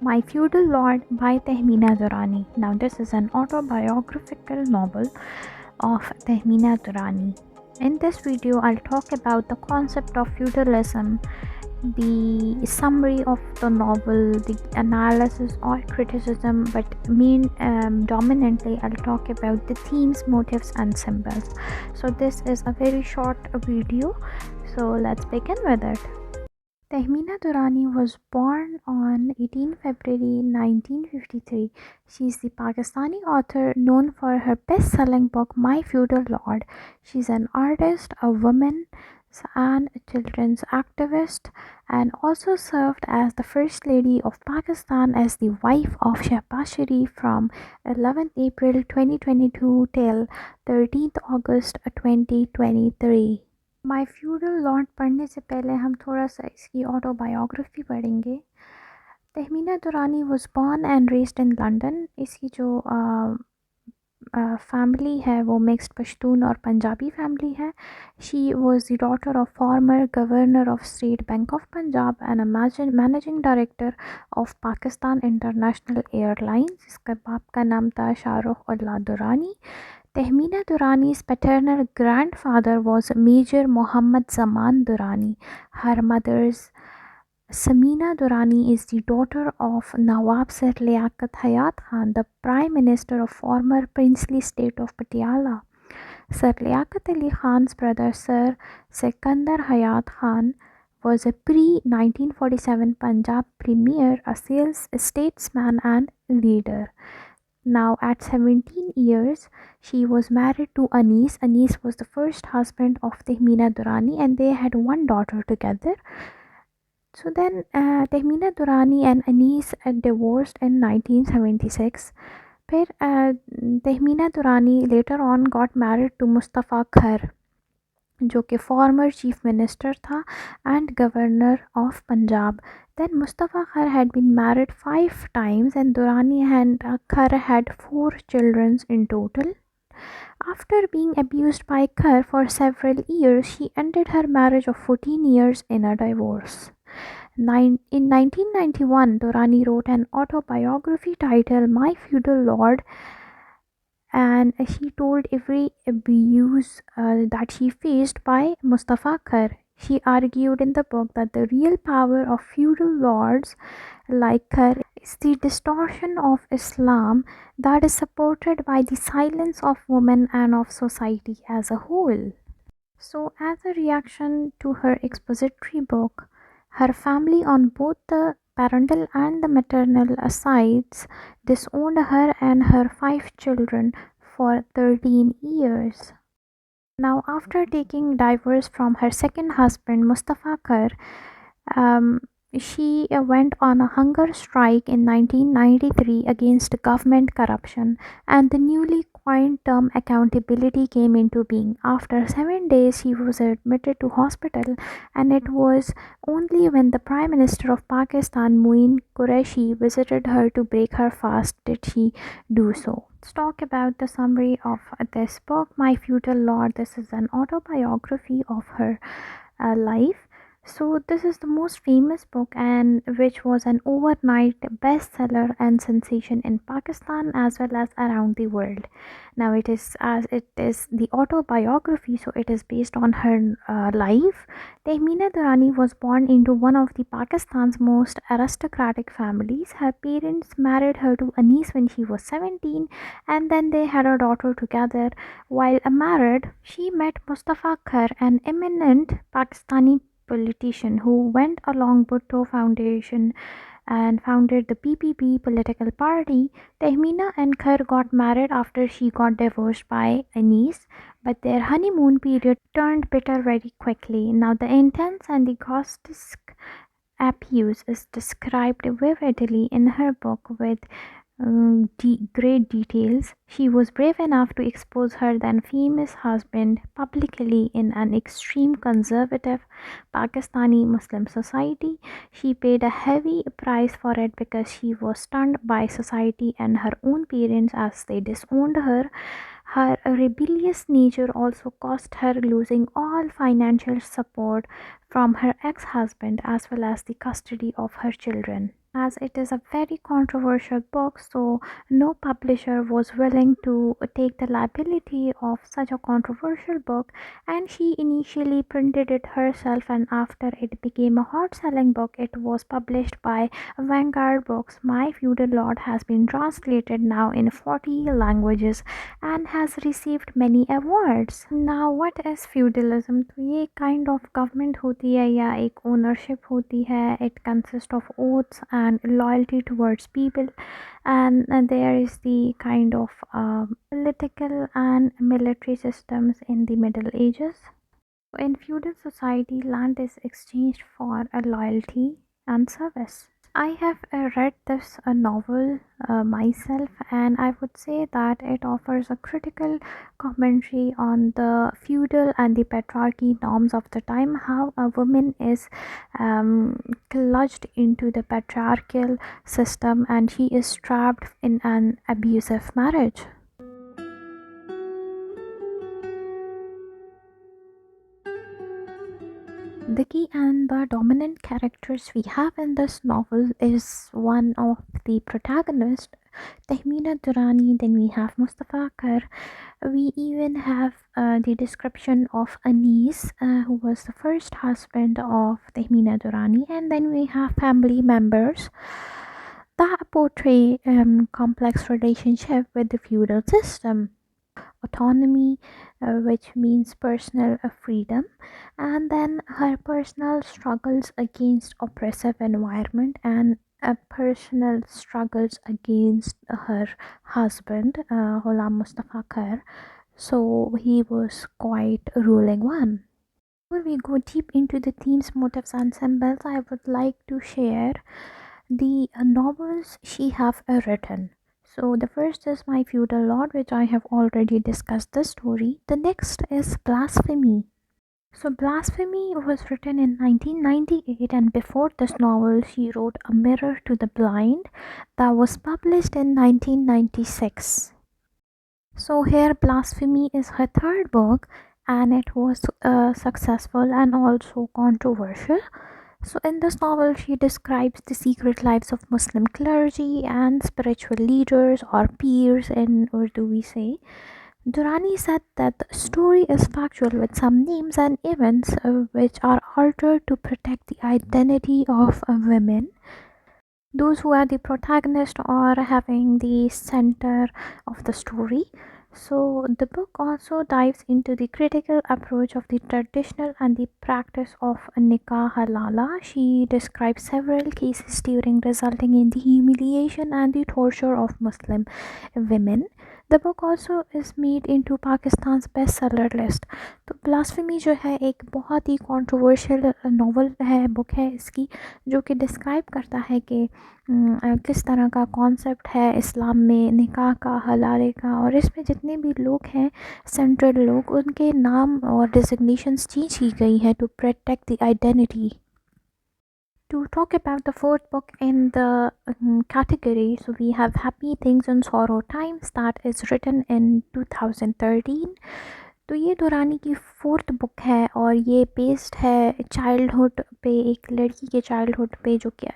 My Feudal Lord by Tehmina Durrani. Now, this is an autobiographical novel of Tehmina Durrani. In this video, I'll talk about the concept of feudalism, the summary of the novel, the analysis or criticism, but dominantly I'll talk about the themes, motifs, and symbols. So, this is a very short video, so let's begin with it. Tehmina Durrani was born on 18 February 1953. She is the Pakistani author known for her best-selling book My Feudal Lord. She is an artist, a woman, and a children's activist, and also served as the First Lady of Pakistan as the wife of Shehbaz Sharif from 11th April 2022 till 13th August 2023. My feudal lord पढ़ने से पहले हम थोड़ा सा इसकी autobiography पढ़ेंगे। Tehmina Durrani was born and raised in London. इसकी जो फैमिली है वो मिक्स्ड पश्तून और पंजाबी फैमिली है। She was the daughter of former governor of State Bank of Punjab and managing director of Pakistan International Airlines. इसके बाप का नाम था शाहरुख अल्लाह Durrani. Tehmina Durrani's paternal grandfather was Major Muhammad Zaman Durrani. Her mother's Samina Durrani is the daughter of Nawab Sir Liaquat Hayat Khan, the Prime Minister of former princely state of Patiala. Sir Liaquat Ali Khan's brother Sir Sikandar Hayat Khan was a pre-1947 Punjab premier, a statesman and leader. Now, at 17 years, she was married to Anis. Anis was the first husband of Tehmina Durrani, and they had one daughter together. So then, Tehmina Durrani and Anis divorced in 1976. Then, Tehmina Durrani later on got married to Mustafa Khar, जो कि former chief minister था and governor of Punjab. Then Mustafa Khar had been married 5 times and Durrani and Khar had 4 children in total. After being abused by Khar for several years, she ended her marriage of 14 years in a divorce. In 1991, Durrani wrote an autobiography titled My Feudal Lord, and she told every abuse that she faced by Mustafa Khar. She argued in the book that the real power of feudal lords like Khar is the distortion of Islam that is supported by the silence of women and of society as a whole. So, as a reaction to her expository book, her family on both the parental and the maternal sides disowned her and her 5 children for 13 years. Now, after taking divorce from her second husband, Mustafa Khar, she went on a hunger strike in 1993 against government corruption, and the newly coined term accountability came into being. After 7 days, she was admitted to hospital, and it was only when the Prime Minister of Pakistan, Muin Qureshi, visited her to break her fast did she do so. Let's talk about the summary of this book, My Feudal Lord. This is an autobiography of her life. So this is the most famous book and which was an overnight bestseller and sensation in Pakistan as well as around the world. Now it is the autobiography, so it is based on her life. Tehmina Durrani was born into one of the Pakistan's most aristocratic families. Her parents married her to Anis when she was 17 and then they had a daughter together. While married, she met Mustafa Khar, an eminent Pakistani politician who went along Bhutto Foundation and founded the PPP political party. Tehmina and Khar got married after she got divorced by Anis, but their honeymoon period turned bitter very quickly. Now, the intense and the grotesque abuse is described vividly in her book with great details. She was brave enough to expose her then famous husband publicly in an extreme conservative Pakistani Muslim society. She paid a heavy price for it because she was stunned by society and her own parents as they disowned her. Her rebellious nature also cost her losing all financial support from her ex-husband as well as the custody of her children. as it is a very controversial book, so no publisher was willing to take the liability of such a controversial book, and she initially printed it herself, and after it became a hot selling book, it was published by Vanguard Books. My Feudal Lord has been translated now in 40 languages and has received many awards. Now what is feudalism? तो ये kind of government होती है या एक ownership होती है. It consists of oaths and loyalty towards people, and there is the kind of political and military systems in the Middle Ages. In feudal society, land is exchanged for a loyalty and service. I have read this novel myself, and I would say that it offers a critical commentary on the feudal and the patriarchy norms of the time, how a woman is clutched into the patriarchal system and she is trapped in an abusive marriage. The key and the dominant characters we have in this novel is one of the protagonists, Tehmina Durrani, then we have Mustafa Kar. We even have the description of Anis, who was the first husband of Tehmina Durrani, and then we have family members that portray complex relationship with the feudal system. Autonomy, which means personal freedom, and then her personal struggles against oppressive environment and personal struggles against her husband, Ghulam Mustafa Khair. So he was quite a ruling one. Before we go deep into the themes, motifs, and symbols, I would like to share the novels she have written. So the first is My Feudal Lord, which I have already discussed the story. The next is Blasphemy. So Blasphemy was written in 1998, and before this novel she wrote A Mirror to the Blind that was published in 1996. So here Blasphemy is her third book, and it was successful and also controversial. So in this novel, she describes the secret lives of Muslim clergy and spiritual leaders, or peers in Urdu we say. Durrani said that the story is factual with some names and events which are altered to protect the identity of women. Those who are the protagonist or having the center of the story. So the book also dives into the critical approach of the traditional and the practice of nikah halala. She describes several cases during resulting in the humiliation and the torture of Muslim women. The book also is made into Pakistan's bestseller list. तो blasphemy जो है एक बहुत ही controversial novel है, book है इसकी, जो कि डिस्क्राइब करता है कि किस तरह का कॉन्सेप्ट है इस्लाम में निकाह का, हलाले का, और इसमें जितने भी लोग हैं सेंट्रल लोग, उनके नाम और डिजिग्नेशंस चेंज की गई हैं to protect the identity. To talk about the fourth book in the category, so we have Happy Things and Sorrow Times that is written in 2013. तो ये दुरानी की फोर्थ बुक है और ये बेस्ड है चाइल्डहुड पे, एक लड़की के चाइल्डहुड पे, जो कि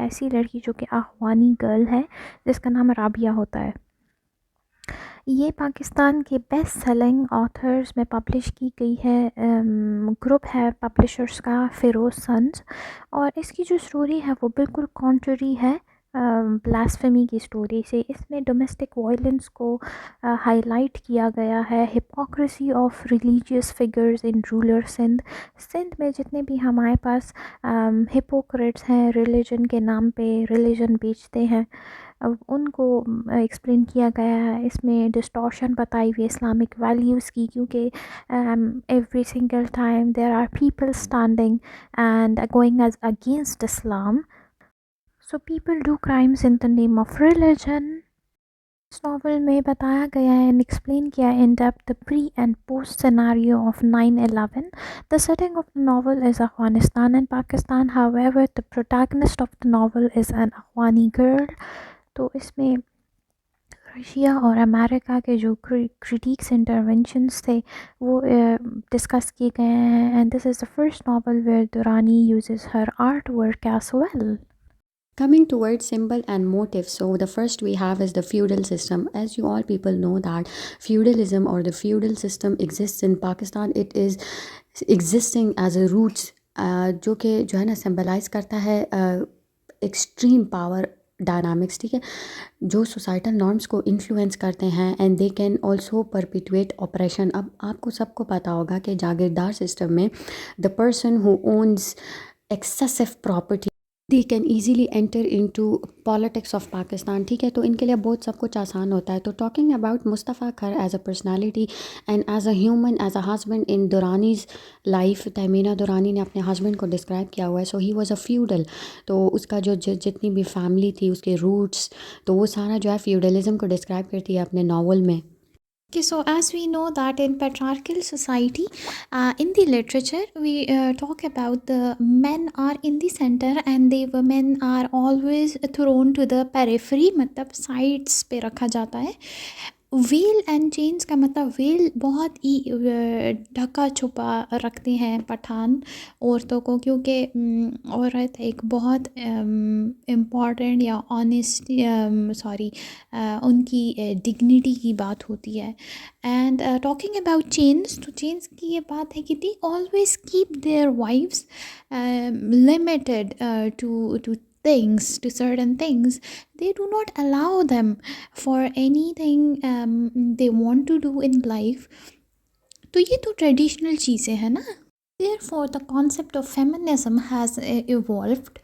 ऐसी लड़की जो कि अफगानी गर्ल है जिसका नाम राबिया होता है. ये पाकिस्तान के बेस्ट सेलिंग ऑथर्स में पब्लिश की गई है. ग्रुप है पब्लिशर्स का फ़िरोज़ सन्स, और इसकी जो स्टोरी है वो बिल्कुल कॉन्ट्ररी है ब्लास्फेमी की स्टोरी से. इसमें डोमेस्टिक वायलेंस को हाईलाइट किया गया है, hypocrisy of religious figures in rural Sindh. Sindh में जितने भी हमारे पास हिपोक्रेट्स हैं, रिलीजन के नाम पे रिलीजन बेचते हैं, उनको एक्सप्लेन किया गया है. इसमें डिस्टॉर्शन बताई हुई इस्लामिक वैल्यूज़ की, क्योंकि every single time there are people standing and going as against Islam. So people do crimes in the name of religion. इस नॉवल में बताया गया है एंड एक्सप्लेन किया in depth the pre and post scenario of 9/11. The setting of the novel is Afghanistan and Pakistan. However the protagonist of the novel is an Afghani girl. तो इसमें Russia और America के जो क्रिटिक्स इंटरवेंशंस थे वो डिस्कस किए गए हैं. And this is the first novel where Durrani uses her art work as well. Coming towards symbol and motif, so the first we have is the feudal system. As you all people know that feudalism or the feudal system exists in Pakistan. It is existing as a roots जो कि जो है ना symbolize करता है extreme power dynamics, ठीक है, जो सोसाइटल नॉर्म्स को इन्फ्लुएंस करते हैं and they can also perpetuate operation. अब आपको सबको पता होगा कि जागीरदार सिस्टम में the person who owns excessive property they can easily enter into politics of Pakistan, ठीक है. तो इनके लिए बहुत सब कुछ आसान होता है. तो talking about Mustafa Khar as a personality and as a human, as a husband in Durrani's life, Tehmina Durrani ने अपने हस्बैंड को डिस्क्राइब किया हुआ है. So he was a feudal. तो उसका जो जितनी भी फैमिली थी, उसके रूट्स, तो वो सारा जो है फ्यूडलिज्म को डिस्क्राइब करती है अपने नावल में. Okay, so as we know that in patriarchal society, in the literature, we talk about the men are in the center and the women are always thrown to the periphery, मतलब sides पे रखा जाता है. Well and chains का मतलब well बहुत ही ढका छुपा रखते हैं पठान औरतों को, क्योंकि औरत एक बहुत इम्पॉर्टेंट या ऑनेस्ट सॉरी उनकी डिग्निटी की बात होती है. एंड टॉकिंग अबाउट चेन्स, तो चेन्स की ये बात है कि they always keep their wives limited to things, to certain things. They do not allow them for anything they want to do in life. तो ये तो ट्रेडिशनल चीज़ें हैं ना. Therefore the concept of feminism has evolved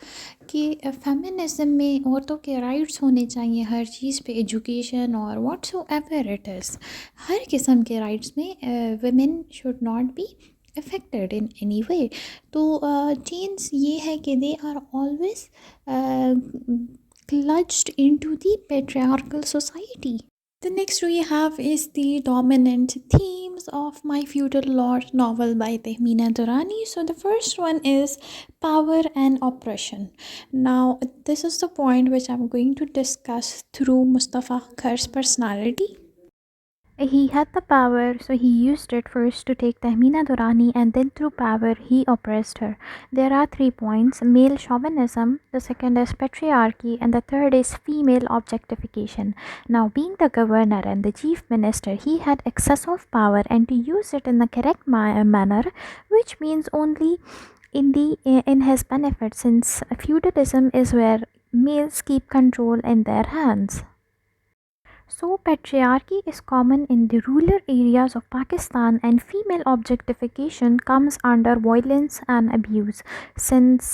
कि feminism में औरतों के राइट्स होने चाहिए हर चीज़ पे, एजुकेशन और व्हाट्सोएवर इट इज़, हर किस्म के राइट्स में women should not be affected in any way. तो चेंज ये है कि they are always clutched into the patriarchal society. The next we have is the dominant themes of my Feudal Lord novel by Tehmina Durrani. So the first one is power and oppression. Now this is the point which I'm going to discuss through Mustafa Khar's personality. He had the power, so he used it first to take Tehmina Durrani, and then through power he oppressed her. There are 3 points: male chauvinism, the second is patriarchy, and the third is female objectification. Now, being the governor and the chief minister, he had excess of power, and to use it in the correct manner, which means only in his benefit, since feudalism is where males keep control in their hands. So, patriarchy is common in the rural areas of Pakistan, and female objectification comes under violence and abuse. Since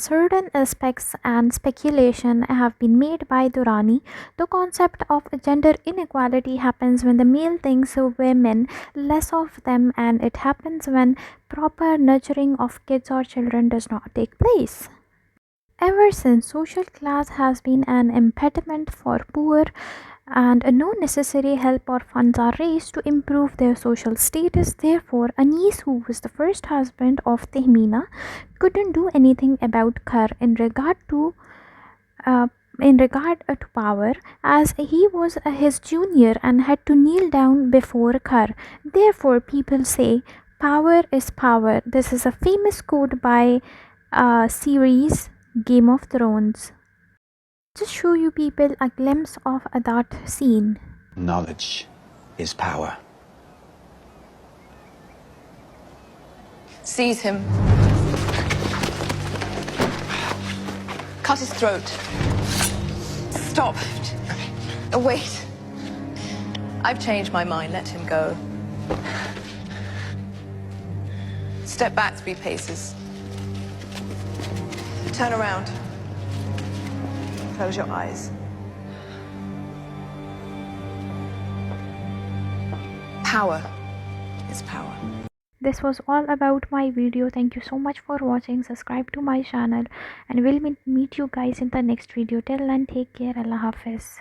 certain aspects and speculation have been made by Durrani, the concept of gender inequality happens when the male thinks of women less of them, and it happens when proper nurturing of kids or children does not take place. Ever since, social class has been an impediment for poor, and no necessary help or funds are raised to improve their social status. Therefore, Anis, who was the first husband of Tehmina, couldn't do anything about Khar uh, in regard to power, as he was his junior and had to kneel down before Khar. Therefore, people say power is power. This is a famous quote by series Game of Thrones. Just show you people a glimpse of that scene. Knowledge is power. Seize him. Cut his throat. Stop. Wait. I've changed my mind. Let him go. Step back 3 paces. Turn around. Close your eyes. Power is power. This was all about my video. Thank you so much for watching. Subscribe to my channel, and we'll meet you guys in the next video. Till then, take care. Allah Hafiz.